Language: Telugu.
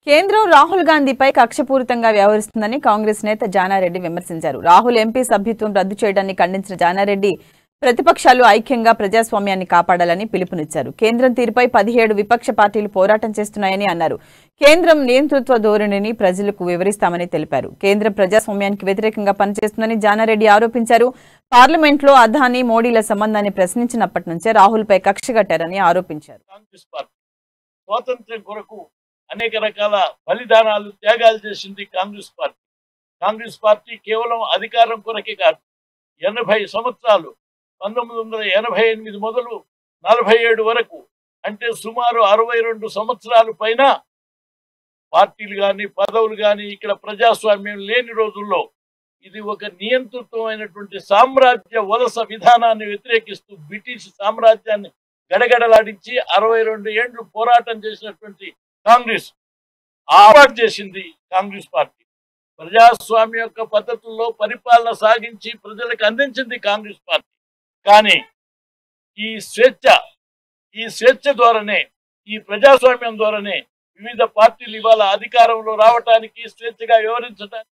కేంద్రం రాహుల్ గాంధీపై కక్షపూరితంగా వ్యవహరిస్తుందని కాంగ్రెస్ నేత జానారెడ్డి విమర్శించారు. రాహుల్ ఎంపీ సభ్యత్వం రద్దు చేయడాన్ని ఖండించిన జానారెడ్డి ప్రతిపక్షాలు ఐక్యంగా ప్రజాస్వామ్యాన్ని కాపాడాలని పిలుపునిచ్చారు. కేంద్రం తీరుపై 17 విపక్ష పార్టీలు పోరాటం చేస్తున్నాయని అన్నారు. కేంద్రం నియంతృత్వ ధోరణిని ప్రజలకు వివరిస్తామని తెలిపారు. కేంద్రం ప్రజాస్వామ్యానికి వ్యతిరేకంగా పనిచేస్తుందని జానారెడ్డి ఆరోపించారు. పార్లమెంట్లో అదానీ మోడీల సంబంధాన్ని ప్రశ్నించినప్పటి నుంచే రాహుల్పై కక్షగట్టారని ఆరోపించారు. స్వాతంత్ర్యం కొరకు అనేక రకాల బలిదానాలు త్యాగాలు చేసింది కాంగ్రెస్ పార్టీ కేవలం అధికారం కొరకే కాదు. 80 సంవత్సరాలు 1988 మొదలు 47 వరకు అంటే సుమారు 62 సంవత్సరాలు పైన పార్టీలు కానీ పదవులు కానీ ఇక్కడ ప్రజాస్వామ్యం లేని రోజుల్లో ఇది ఒక నియంతృత్వమైనటువంటి సామ్రాజ్య వలస విధానాన్ని వ్యతిరేకిస్తూ బ్రిటిష్ సామ్రాజ్యాన్ని గడగడలాడించి 62 ఏండ్లు పోరాటం చేసినటువంటి కాంగ్రెస్ అవార్డు చేసింది కాంగ్రెస్ పార్టీ. ప్రజాస్వామ్య యొక్క పద్ధతుల్లో పరిపాలన సాగించి ప్రజలకు అందించింది కాంగ్రెస్ పార్టీ. కానీ ఈ స్వేచ్ఛ ద్వారానే, ఈ ప్రజాస్వామ్యం ద్వారానే వివిధ పార్టీలు ఇవాళ అధికారంలో రావటానికి, స్వేచ్ఛగా వ్యవహరించడానికి